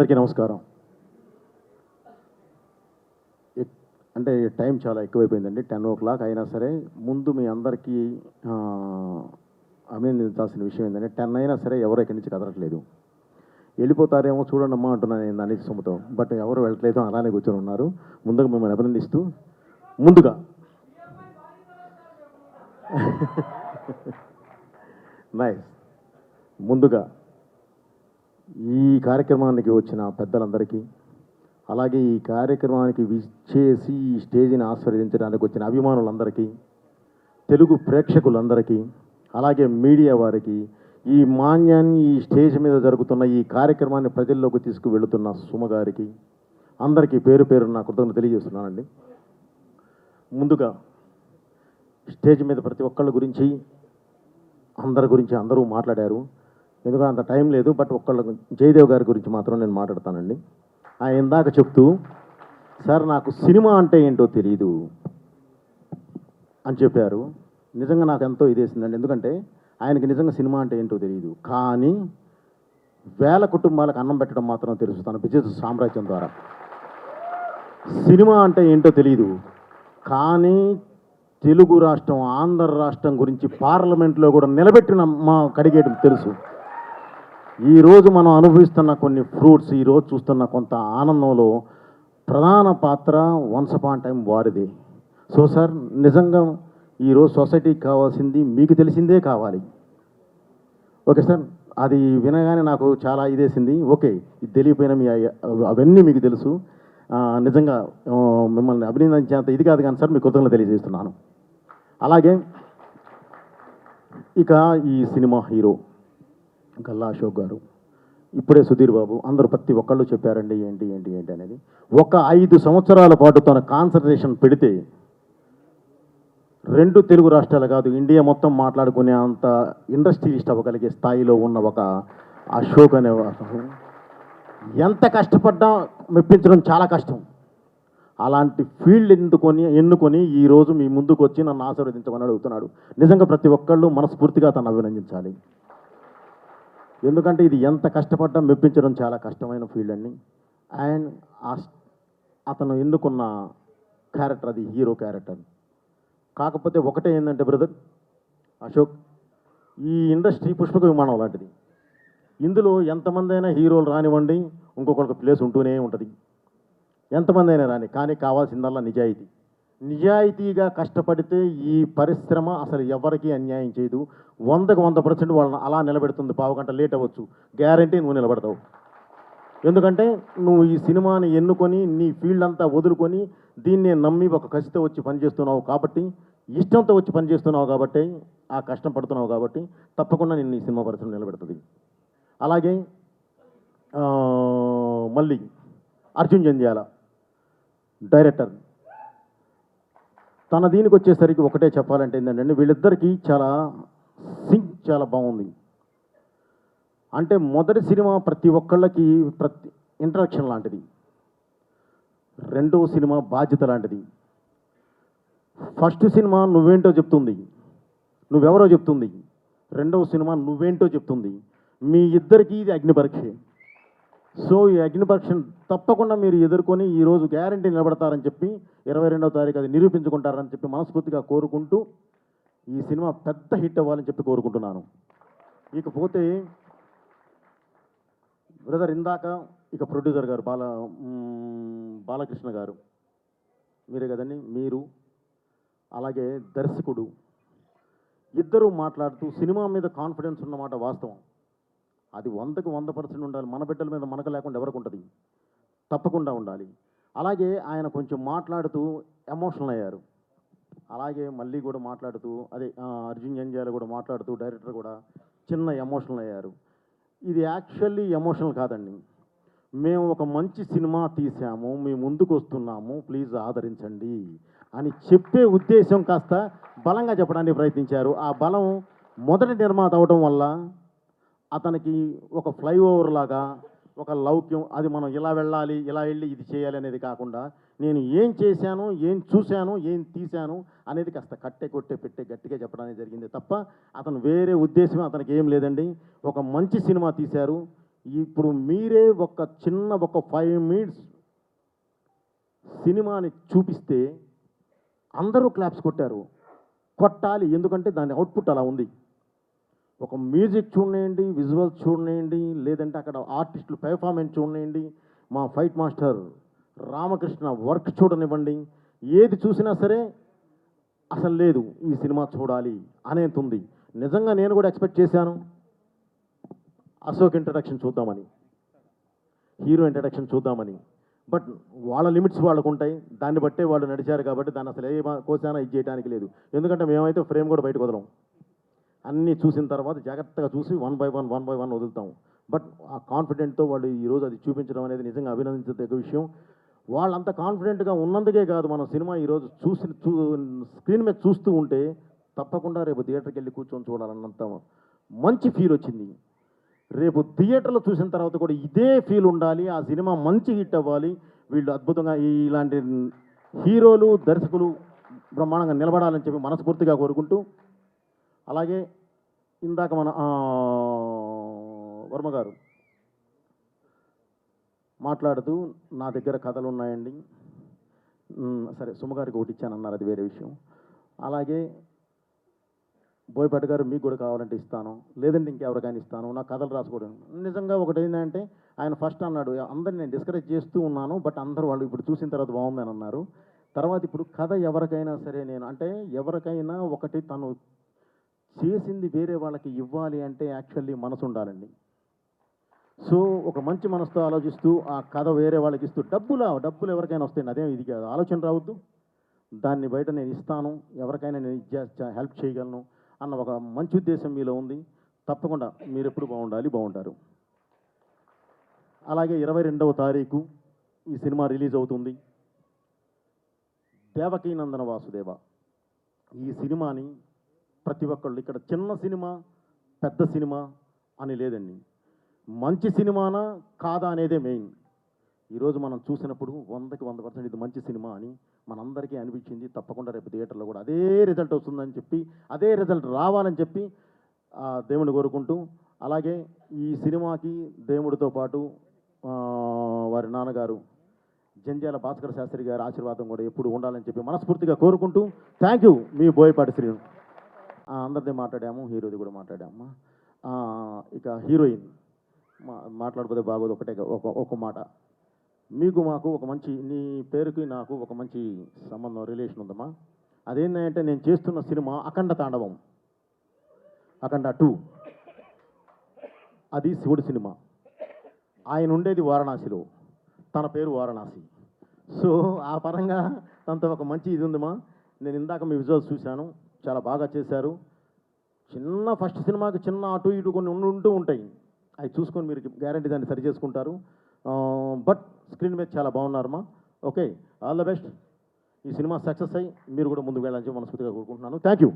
అందరికీ నమస్కారం. అంటే టైం చాలా ఎక్కువైపోయిందండి. 10:00 అయినా సరే ముందు మీ అందరికీ అభినందించాల్సిన విషయం ఏంటంటే 10 అయినా సరే ఎవరు ఇక్కడి నుంచి కదలట్లేదు. వెళ్ళిపోతారేమో చూడండమ్మా అంటున్నాను నేను దాని సొమ్ముతో. బట్ ఎవరు వెళ్ళట్లేదు, అలానే కూర్చొని ఉన్నారు. ముందుగా మిమ్మల్ని అభినందిస్తూ ముందుగా నైస్. ముందుగా ఈ కార్యక్రమానికి వచ్చిన పెద్దలందరికీ, అలాగే ఈ కార్యక్రమానికి విచ్చేసి ఈ స్టేజ్ని ఆస్వాదించడానికి వచ్చిన అభిమానులందరికీ, తెలుగు ప్రేక్షకులందరికీ, అలాగే మీడియా వారికి, ఈ మాన్యాన్ని ఈ స్టేజ్ మీద జరుగుతున్న ఈ కార్యక్రమాన్ని ప్రజల్లోకి తీసుకువెళుతున్న సుమ గారికి అందరికీ పేరు పేరు నా కృతజ్ఞతలు తెలియజేస్తున్నానండి. ముందుగా స్టేజ్ మీద ప్రతి ఒక్కళ్ళ గురించి అందరి గురించి అందరూ మాట్లాడారు. ఎందుకంటే అంత టైం లేదు. బట్ జయదేవ్ గారి గురించి మాత్రం నేను మాట్లాడతానండి. ఆయన ఇందాక చెప్తూ, సార్ నాకు సినిమా అంటే ఏంటో తెలియదు అని చెప్పారు. నిజంగా నాకు ఎంతో ఇదేసిందండి. ఎందుకంటే ఆయనకి నిజంగా సినిమా అంటే ఏంటో తెలియదు, కానీ వేల కుటుంబాలకు అన్నం పెట్టడం మాత్రం తెలుసు తన బిజినెస్ సామ్రాజ్యం ద్వారా. సినిమా అంటే ఏంటో తెలియదు, కానీ తెలుగు రాష్ట్రం, ఆంధ్ర రాష్ట్రం గురించి పార్లమెంట్లో కూడా నిలబెట్టిన మా కడిగేయడం తెలుసు. ఈరోజు మనం అనుభవిస్తున్న కొన్ని ఫ్రూట్స్, ఈరోజు చూస్తున్న కొంత ఆనందంలో ప్రధాన పాత్ర వన్స్ అపాన్ టైం వారిది. సో సార్, నిజంగా ఈరోజు సొసైటీకి కావాల్సింది మీకు తెలిసిందే కావాలి. ఓకే సార్, అది వినగానే నాకు చాలా ఇదేసింది. ఓకే, ఇది తెలియపోయినా మీ అవన్నీ మీకు తెలుసు. నిజంగా మిమ్మల్ని అభినందించేంత ఇది కాదు కానీ సార్, మీ కృతజ్ఞతలు తెలియజేస్తున్నాను. అలాగే ఇక ఈ సినిమా హీరో గల్లా అశోక్ గారు, ఇప్పుడే సుధీర్ బాబు, అందరూ ప్రతి ఒక్కళ్ళు చెప్పారండి ఏంటి ఏంటి ఏంటి అనేది. ఒక 5 సంవత్సరాల పాటు తన కాన్సన్ట్రేషన్ పెడితే 2 తెలుగు రాష్ట్రాలు కాదు, ఇండియా మొత్తం మాట్లాడుకునే అంత ఇండస్ట్రియలిస్ట్ అవ్వగలిగే స్థాయిలో ఉన్న ఒక అశోక్ అనే ఎంత కష్టపడ్డా మెప్పించడం చాలా కష్టం. అలాంటి ఫీల్డ్ ఎన్నుకొని ఈరోజు మీ ముందుకు వచ్చి నన్ను ఆశీర్వదించమని అడుగుతున్నాడు. నిజంగా ప్రతి ఒక్కళ్ళు మనస్ఫూర్తిగా తను అభినందించాలి. ఎందుకంటే ఇది ఎంత కష్టపడ్డా మెప్పించడం చాలా కష్టమైన ఫీల్డ్ అండి. అండ్ అతను ఎన్నుకున్న క్యారెక్టర్ అది హీరో క్యారెక్టర్. కాకపోతే ఒకటే ఏంటంటే బ్రదర్ అశోక్, ఈ ఇండస్ట్రీ పుష్పక విమానం లాంటిది. ఇందులో ఎంతమంది అయినా హీరోలు రానివ్వండి, ఇంకొకరికి ప్లేస్ ఉంటూనే ఉంటుంది. ఎంతమంది అయినా రాని, కానీ కావాల్సిందల్లా నిజాయితీ. నిజాయితీగా కష్టపడితే ఈ పరిశ్రమ అసలు ఎవరికీ అన్యాయం చేయదు. 100కి 100% వాళ్ళని అలా నిలబెడుతుంది. పావుగంట లేట్ అవ్వచ్చు, గ్యారంటీ నువ్వు నిలబడతావు. ఎందుకంటే నువ్వు ఈ సినిమాని ఎన్నుకొని నీ ఫీల్డ్ అంతా వదులుకొని దీన్నే నమ్మి ఒక కసితో వచ్చి పనిచేస్తున్నావు కాబట్టి, ఇష్టంతో వచ్చి పనిచేస్తున్నావు కాబట్టి, ఆ కష్టం పడుతున్నావు కాబట్టి తప్పకుండా నిన్ను ఈ సినిమా పరిశ్రమ నిలబెడుతుంది. అలాగే మళ్ళీ అర్జున్ జంధ్యాల డైరెక్టర్, తన దీనికి వచ్చేసరికి ఒకటే చెప్పాలంటే ఏంటంటే వీళ్ళిద్దరికీ సింక్ చాలా బాగుంది. అంటే మొదటి సినిమా ప్రతి ఒక్కళ్ళకి ఇంట్రడక్షన్ లాంటిది, రెండవ సినిమా బాధ్యత లాంటిది. ఫస్ట్ సినిమా నువ్వేంటో చెప్తుంది, నువ్వెవరో చెప్తుంది. రెండవ సినిమా నువ్వేంటో చెప్తుంది. మీ ఇద్దరికీ ఇది అగ్ని పరీక్ష. సో ఈ అగ్ని పరీక్షను తప్పకుండా మీరు ఎదుర్కొని ఈరోజు గ్యారంటీ నిలబడతారని చెప్పి 22వ తారీఖు అది నిరూపించుకుంటారని చెప్పి మనస్ఫూర్తిగా కోరుకుంటూ ఈ సినిమా పెద్ద హిట్ అవ్వాలని చెప్పి కోరుకుంటున్నాను. ఇకపోతే బ్రదర్ ఇందాక ఇక ప్రొడ్యూసర్ గారు బాలకృష్ణ గారు, మీరే కదండి, మీరు అలాగే దర్శకుడు ఇద్దరూ మాట్లాడుతూ సినిమా మీద కాన్ఫిడెన్స్ ఉన్నమాట వాస్తవం. అది 100కి 100% ఉండాలి. మన బిడ్డల మీద మనకు లేకుండా ఎవరికి ఉంటుంది? తప్పకుండా ఉండాలి. అలాగే ఆయన కొంచెం మాట్లాడుతూ ఎమోషనల్ అయ్యారు. అలాగే మళ్ళీ కూడా మాట్లాడుతూ అర్జున్ జంధ్యాల కూడా మాట్లాడుతూ డైరెక్టర్ కూడా చిన్న ఎమోషనల్ అయ్యారు. ఇది యాక్చువల్లీ ఎమోషనల్ కాదండి. మేము ఒక మంచి సినిమా తీసాము, మీ ముందుకు వస్తున్నాము, ప్లీజ్ ఆదరించండి అని చెప్పే ఉద్దేశం కాస్త బలంగా చెప్పడానికి ప్రయత్నించారు. ఆ బలం మొదటి నిర్మాత అవడం వల్ల అతనికి ఒక ఫ్లైఓవర్ లాగా ఒక లౌక్యం, అది మనం ఇలా వెళ్ళాలి, ఇలా వెళ్ళి ఇది చేయాలి అనేది కాకుండా నేను ఏం చేశాను, ఏం చూశాను, ఏం తీశాను అనేది కాస్త పెట్టే గట్టిగా చెప్పడానికి జరిగింది తప్ప అతను వేరే ఉద్దేశం అతనికి ఏం లేదండి. ఒక మంచి సినిమా తీశారు. ఇప్పుడు మీరే ఒక 5 మినిట్స్ సినిమాని చూపిస్తే అందరూ క్లాప్స్ కొట్టారు. కొట్టాలి, ఎందుకంటే దాని అవుట్పుట్ అలా ఉంది. ఒక మ్యూజిక్ చూడనియండి, విజువల్స్ చూడనియండి, లేదంటే అక్కడ ఆర్టిస్టులు పెర్ఫార్మెన్స్ చూడనియండి, మా ఫైట్ మాస్టర్ రామకృష్ణ వర్క్ చూడనివ్వండి, ఏది చూసినా సరే అసలు లేదు ఈ సినిమా చూడాలి అనేది ఉంది. నిజంగా నేను కూడా ఎక్స్పెక్ట్ చేశాను అశోక్ ఇంట్రడక్షన్ చూద్దామని, హీరో ఇంట్రడక్షన్ చూద్దామని. బట్ వాళ్ళ లిమిట్స్ వాళ్ళకు ఉంటాయి, దాన్ని బట్టే వాళ్ళు నడిచారు. కాబట్టి దాన్ని అసలు ఏ కోసానా ఇది చేయడానికి లేదు. ఎందుకంటే మేమైతే ఫ్రేమ్ కూడా బయటకు వదలం. అన్నీ చూసిన తర్వాత జాగ్రత్తగా చూసి వన్ బై వన్ వదులుతాం. బట్ ఆ కాన్ఫిడెంట్తో వాళ్ళు ఈరోజు అది చూపించడం అనేది నిజంగా అభినందించదగ్గ విషయం. వాళ్ళంత కాన్ఫిడెంట్గా ఉన్నందుకే కాదు, మనం సినిమా ఈరోజు స్క్రీన్ మీద చూస్తూ ఉంటే తప్పకుండా రేపు థియేటర్కి వెళ్ళి కూర్చొని చూడాలన్నంత మంచి ఫీల్ వచ్చింది. రేపు థియేటర్లో చూసిన తర్వాత కూడా ఇదే ఫీల్ ఉండాలి, ఆ సినిమా మంచి హిట్ అవ్వాలి, వీళ్ళు అద్భుతంగా ఇలాంటి హీరోలు దర్శకులు బ్రహ్మాండంగా నిలబడాలని చెప్పి మనస్ఫూర్తిగా కోరుకుంటూ, అలాగే ఇందాక మన వర్మ గారు మాట్లాడుతూ నా దగ్గర కథలు ఉన్నాయండి, సరే సుమగారికి ఒకటి ఇచ్చానన్నారు, అది వేరే విషయం. అలాగే బోయపాటి గారు మీకు కూడా కావాలంటే ఇస్తాను, లేదంటే ఇంకెవరికైనా ఇస్తాను, నా కథలు రాసుకోవడం. నిజంగా ఒకటి ఏంటంటే ఆయన ఫస్ట్ అన్నాడు అందరిని నేను డిస్కరేజ్ చేస్తూ ఉన్నాను, బట్ అందరూ వాళ్ళు ఇప్పుడు చూసిన తర్వాత బాగుందని అన్నారు. తర్వాత ఇప్పుడు కథ ఎవరికైనా సరే నేను అంటే ఎవరికైనా ఒకటి తను చేసింది వేరే వాళ్ళకి ఇవ్వాలి అంటే యాక్చువల్లీ మనసు ఉండాలండి. సో ఒక మంచి మనసుతో ఆలోచిస్తూ ఆ కథ వేరే వాళ్ళకి ఇస్తూ డబ్బులు ఎవరికైనా వస్తాయండి, అదేం ఇది కాదు, ఆలోచన రావద్దు. దాన్ని బయట నేను ఇస్తాను, ఎవరికైనా నేను హెల్ప్ చేయగలను అన్న ఒక మంచి ఉద్దేశం మీలో ఉంది. తప్పకుండా మీరు ఎప్పుడు బాగుంటారు. అలాగే 22వ తారీఖు ఈ సినిమా రిలీజ్ అవుతుంది. దేవకీ నందన వాసుదేవ ఈ సినిమాని ప్రతి ఒక్కళ్ళు ఇక్కడ చిన్న సినిమా పెద్ద సినిమా అని లేదండి, మంచి సినిమానా కాదా అనేదే మెయిన్. ఈరోజు మనం చూసినప్పుడు 100కి 100% ఇది మంచి సినిమా అని మనందరికీ అనిపించింది. తప్పకుండా రేపు థియేటర్లో కూడా అదే రిజల్ట్ వస్తుందని చెప్పి, అదే రిజల్ట్ రావాలని చెప్పి దేవుని కోరుకుంటూ, అలాగే ఈ సినిమాకి దేవుడితో పాటు వారి నాన్నగారు జంధ్యాల భాస్కర్ శాస్త్రి గారి ఆశీర్వాదం కూడా ఎప్పుడు ఉండాలని చెప్పి మనస్ఫూర్తిగా కోరుకుంటూ, థ్యాంక్ యూ. మీ బోయపాటి శ్రీ. అందరిది మాట్లాడాము, హీరోది కూడా మాట్లాడాము. ఇక హీరోయిన్ మాట్లాడకపోతే బాగోదు, ఒక మాట. మీకు మాకు ఒక మంచి, నీ పేరుకి నాకు ఒక మంచి సంబంధం, రిలేషన్ ఉందమ్మా. అదేంటంటే నేను చేస్తున్న సినిమా అఖండ తాండవం, అఖండ 2, అది శివుడి సినిమా. ఆయన ఉండేది వారణాసిలో, తన పేరు వారణాసి. సో ఆ పరంగా తనతో ఒక మంచి ఇది ఉందమ్మా. నేను ఇందాక మీ విజువల్స్ చూశాను, చాలా బాగా చేశారు. ఫస్ట్ సినిమాకి చిన్న అటు ఇటు కొన్ని ఉంటూ ఉంటాయి, అవి చూసుకొని మీరు గ్యారంటీ దాన్ని సరి చేసుకుంటారు. బట్ స్క్రీన్ మీద చాలా బాగున్నారమ్మా. Okay, all the best. ఈ సినిమా సక్సెస్ అయ్యి మీరు కూడా ముందుకు వెళ్ళాలని మనస్ఫూర్తిగా కోరుకుంటున్నాను. Thank you.